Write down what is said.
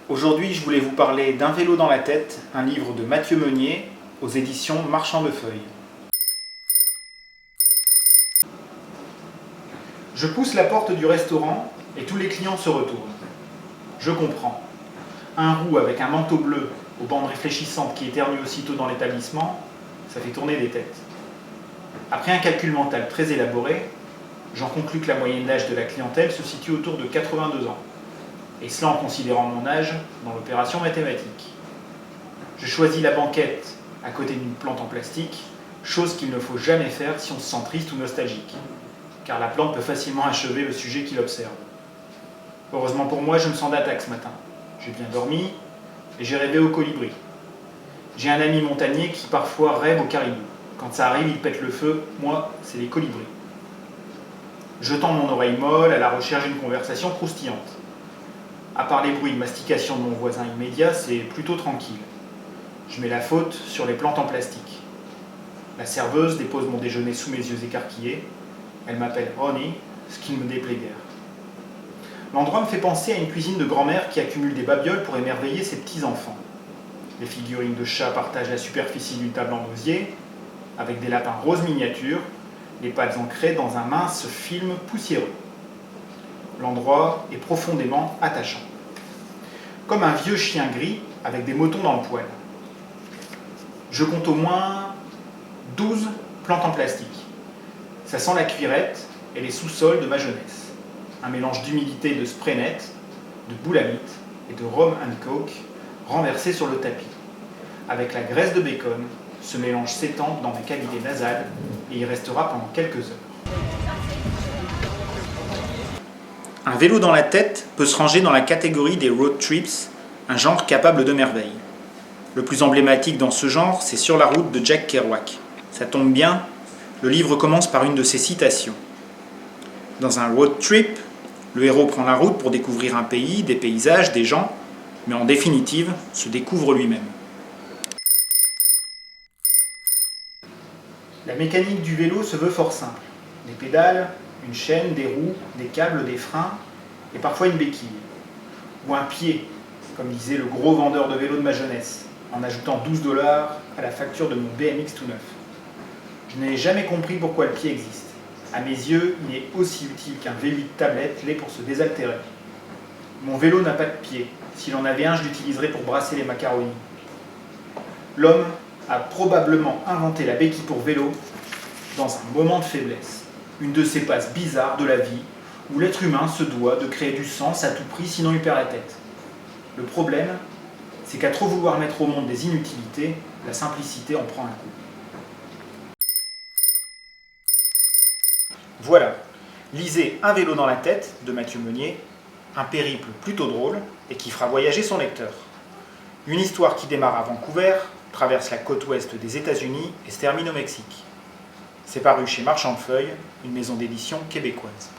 Aujourd'hui, je voulais vous parler d'Un vélo dans la tête, un livre de Mathieu Meunier aux éditions Marchand de Feuilles. Je pousse la porte du restaurant et tous les clients se retournent. Je comprends. Un roux avec un manteau bleu aux bandes réfléchissantes qui éternue aussitôt dans l'établissement, ça fait tourner des têtes. Après un calcul mental très élaboré, j'en conclus que la moyenne d'âge de la clientèle se situe autour de 82 ans. Et cela en considérant mon âge dans l'opération mathématique. Je choisis la banquette à côté d'une plante en plastique, chose qu'il ne faut jamais faire si on se sent triste ou nostalgique, car la plante peut facilement achever le sujet qui l'observe. Heureusement pour moi, je me sens d'attaque ce matin. J'ai bien dormi et j'ai rêvé au colibri. J'ai un ami montagnais qui parfois rêve au caribou. Quand ça arrive, il pète le feu. Moi, c'est les colibris. Je tends mon oreille molle à la recherche d'une conversation croustillante. À part les bruits de mastication de mon voisin immédiat, c'est plutôt tranquille. Je mets la faute sur les plantes en plastique. La serveuse dépose mon déjeuner sous mes yeux écarquillés. Elle m'appelle Ronnie, ce qui ne me déplaît guère. L'endroit me fait penser à une cuisine de grand-mère qui accumule des babioles pour émerveiller ses petits-enfants. Les figurines de chats partagent la superficie d'une table en osier, avec des lapins roses miniatures, les pattes ancrées dans un mince film poussiéreux. L'endroit est profondément attachant. Comme un vieux chien gris avec des motons dans le poil. Je compte au moins 12 plantes en plastique. Ça sent la cuirette et les sous-sols de ma jeunesse. Un mélange d'humidité et de spray net, de boulamite et de rhum and coke renversé sur le tapis. Avec la graisse de bacon, ce mélange s'étend dans mes cavités nasales et y restera pendant quelques heures. Un vélo dans la tête peut se ranger dans la catégorie des road trips, un genre capable de merveilles. Le plus emblématique dans ce genre, c'est Sur la route de Jack Kerouac. Ça tombe bien, le livre commence par une de ses citations. Dans un road trip, le héros prend la route pour découvrir un pays, des paysages, des gens, mais en définitive, se découvre lui-même. La mécanique du vélo se veut fort simple. Des pédales, une chaîne, des roues, des câbles, des freins, et parfois une béquille. Ou un pied, comme disait le gros vendeur de vélos de ma jeunesse, en ajoutant 12 $ à la facture de mon BMX tout neuf. Je n'ai jamais compris pourquoi le pied existe. À mes yeux, il est aussi utile qu'un V8 tablette l'est pour se désaltérer. Mon vélo n'a pas de pied. S'il en avait un, je l'utiliserais pour brasser les macaronis. L'homme a probablement inventé la béquille pour vélo dans un moment de faiblesse. Une de ces passes bizarres de la vie où l'être humain se doit de créer du sens à tout prix, sinon il perd la tête. Le problème, c'est qu'à trop vouloir mettre au monde des inutilités, la simplicité en prend un coup. Voilà, lisez Un vélo dans la tête de Mathieu Meunier, un périple plutôt drôle et qui fera voyager son lecteur. Une histoire qui démarre à Vancouver, traverse la côte ouest des États-Unis et se termine au Mexique. C'est paru chez Marchand de Feuilles, une maison d'édition québécoise.